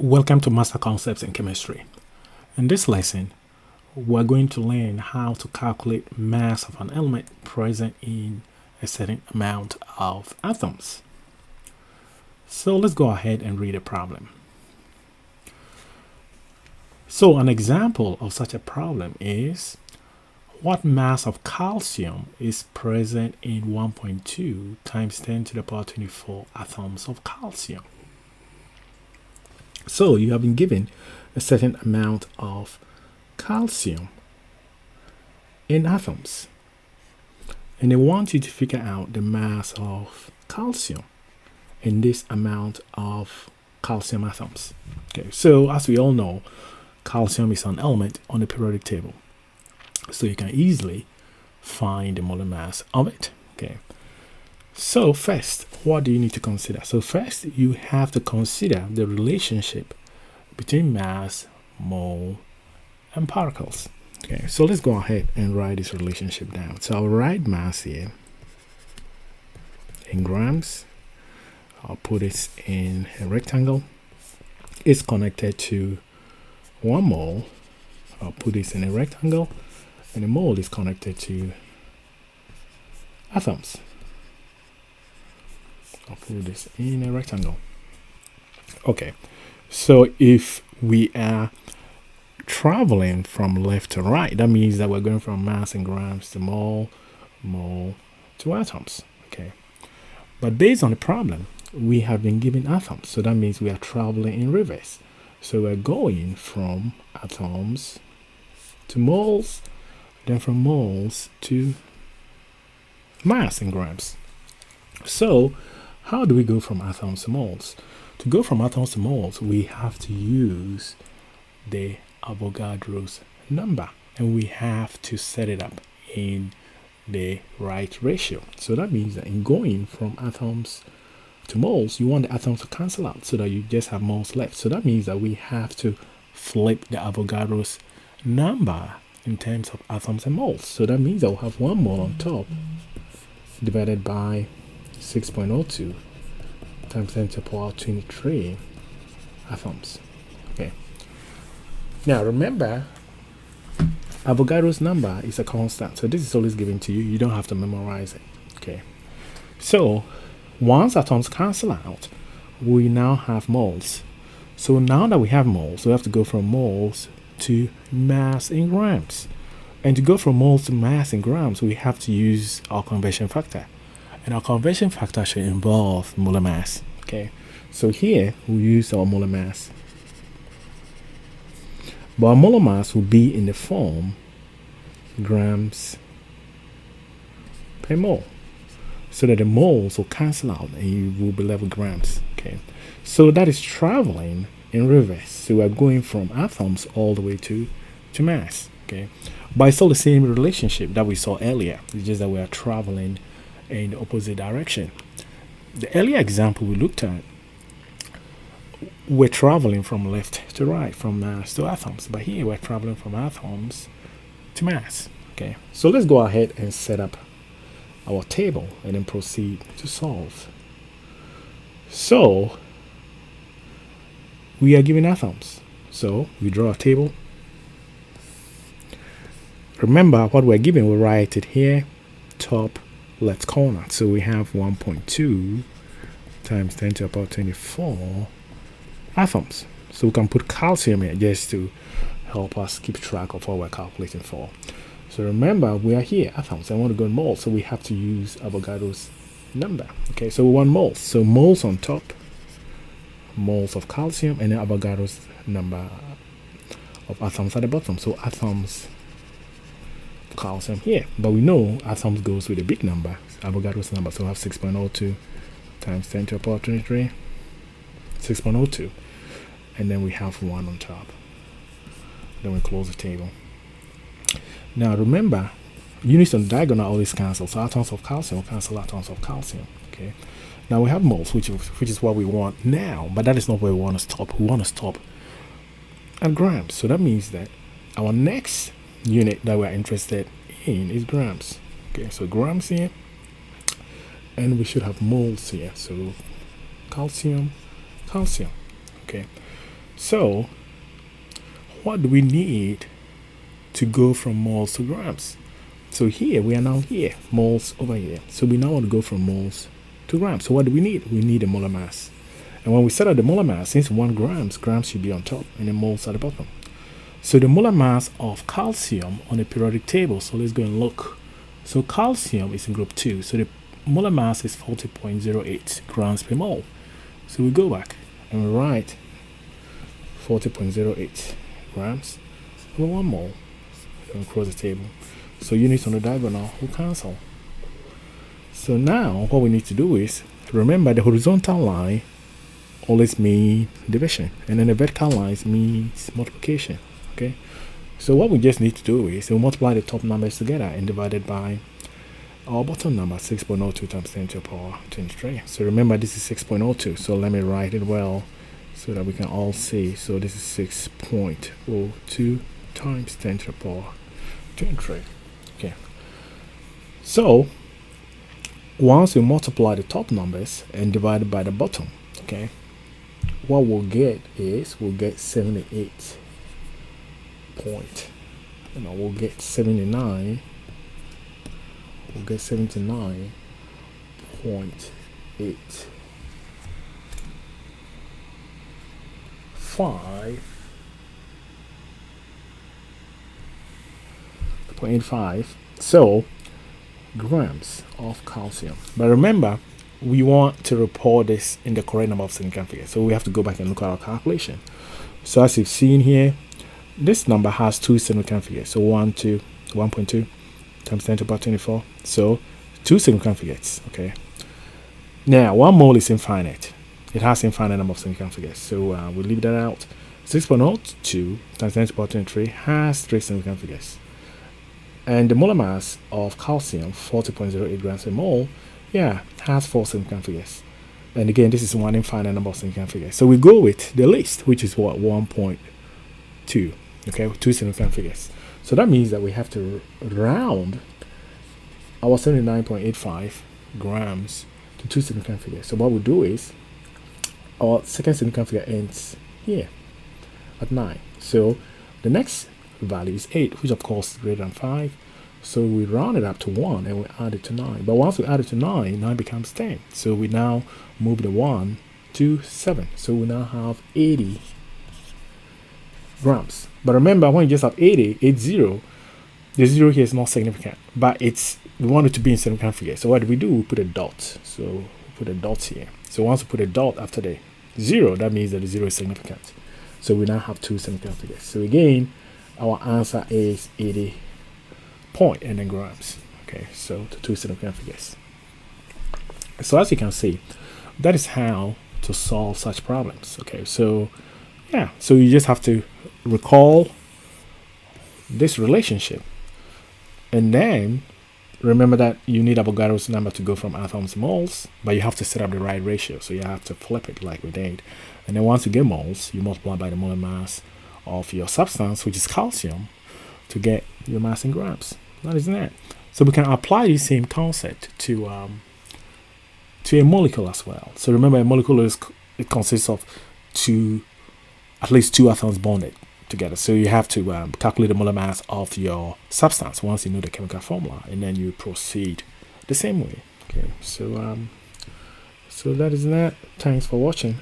Welcome to Master Concepts in Chemistry. In this lesson, we're going to learn how to calculate mass of an element present in a certain amount of atoms. So let's go ahead and read a problem. So an example of such a problem is, what mass of calcium is present in 1.2 times 10 to the power 24 atoms of calcium? So you have been given a certain amount of calcium in atoms, and they want you to figure out the mass of calcium in this amount of calcium atoms. Okay, so as we all know, calcium is an element on the periodic table, so you can easily find the molar mass of it. Okay, so first, what do you need to consider? So first, you have to consider the relationship between mass, mole, and particles. Okay, so let's go ahead and write this relationship down. So I'll write mass here in grams. I'll put it in a rectangle. It's connected to 1 mole. I'll put this in a rectangle, and the mole is connected to atoms. I'll put this in a rectangle. Okay, so if we are traveling from left to right, that means that we're going from mass in grams to mole to atoms. Okay, but based on the problem, we have been given atoms, so that means we are traveling in reverse. So we're going from atoms to moles, then from moles to mass in grams. So how do we go from atoms to moles? To go from atoms to moles, we have to use the Avogadro's number, and we have to set it up in the right ratio. So that means that in going from atoms to moles, you want the atoms to cancel out so that you just have moles left. So that means that we have to flip the Avogadro's number in terms of atoms and moles. So that means that we'll have 1 mole on top divided by 6.02 times 10 to the power 23 atoms. Okay. Now remember, Avogadro's number is a constant, so this is always given to you. You don't have to memorize it. Okay. So once atoms cancel out, we now have moles. So now that we have moles, we have to go from moles to mass in grams. And to go from moles to mass in grams, we have to use our conversion factor. And our conversion factor should involve molar mass. Okay, so here we use our molar mass. But our molar mass will be in the form grams per mole, so that the moles will cancel out and you will be left with grams. Okay, so that is traveling in reverse. So we're going from atoms all the way to mass. Okay, but it's still the same relationship that we saw earlier. It's just that we are traveling in the opposite direction. The earlier example we looked at, we're traveling from left to right, from mass to atoms, but here we're traveling from atoms to mass. Okay, so let's go ahead and set up our table and then proceed to solve. So we are given atoms, so we draw a table. Remember what we're given, we'll write it here, top left corner. So we have 1.2 times 10 to the power 24 atoms. So we can put calcium here just to help us keep track of what we're calculating for. So remember, we are here, atoms. I want to go in moles, so we have to use Avogadro's number. Okay, so we want moles. So moles on top, moles of calcium, and then Avogadro's number of atoms at the bottom. So atoms calcium here, but we know atoms goes with a big number, Avogadro's number, so we have 6.02 times 10 to the power 23, 6.02, and then we have 1 on top. Then we close the table. Now remember, units on the diagonal always cancel, so atoms of calcium will cancel atoms of calcium. Okay, now we have moles, which is what we want now, but that is not where we want to stop. We want to stop at grams. So that means that our next unit that we're interested in is grams. Okay, so grams here, and we should have moles here. So calcium. Okay, So what do we need to go from moles to grams? So here we are now here, moles over here. So we now want to go from moles to grams. So what do we need? We need a molar mass. And when we set up the molar mass, since 1 grams, grams should be on top and the moles at the bottom. So the molar mass of calcium on the periodic table, so let's go and look. So calcium is in group 2, so the molar mass is 40.08 grams per mole. So we go back and we write 40.08 grams over 1 mole and cross the table. So units on the diagonal will cancel. So now what we need to do is, remember the horizontal line always means division, and then the vertical lines means multiplication. Okay, so what we just need to do is we'll multiply the top numbers together and divide it by our bottom number, 6.02 times 10 to the power 23. So remember this is 6.02, so let me write it well so that we can all see. So this is 6.02 times 10 to the power 23. Okay, so once we multiply the top numbers and divide it by the bottom, okay, what we'll get is we'll get 78 point, we'll get 79, we'll get 79.85 so grams of calcium. But remember, we want to report this in the correct number of significant figures, so we have to go back and look at our calculation. So as you've seen here, this number has 2 significant figures, so 1.2 times 10 to the power 24, so 2 significant figures. Okay, now 1 mole is infinite, it has infinite number of significant figures, so we'll leave that out. 6.02 times 10 to the power 23 has 3 significant figures, and the molar mass of calcium, 40.08 grams per mole, has 4 significant figures. And again, this is one infinite number of significant figures, so we go with the least, which is what, 1.2. okay, with 2 significant figures. So that means that we have to round our 79.85 grams to 2 significant figures. So what we do is our second significant figure ends here at 9. So the next value is 8, which of course is greater than 5. So we round it up to 1 and we add it to 9. But once we add it to 9, 9 becomes 10. So we now move the 1 to 7. So we now have 80 grams. But remember, when you just have 80, the 0 here is not significant, but we want it to be in significant figure. So what do? We put a dot. So we put a dot here. So once we put a dot after the 0, that means that the 0 is significant. So we now have 2 significant figures. So again, our answer is 80 point and then grams. Okay, so the 2 significant figures. So as you can see, that is how to solve such problems. Okay, so so you just have to recall this relationship, and then remember that you need Avogadro's number to go from atoms to moles, but you have to set up the right ratio, so you have to flip it like we did. And then once you get moles, you multiply by the molar mass of your substance, which is calcium, to get your mass in grams. That is that. So we can apply the same concept to a molecule as well. So remember, a molecule it consists of at least two atoms bonded together. So you have to calculate the molar mass of your substance once you know the chemical formula, and then you proceed the same way. Okay, so so that is that. Thanks for watching.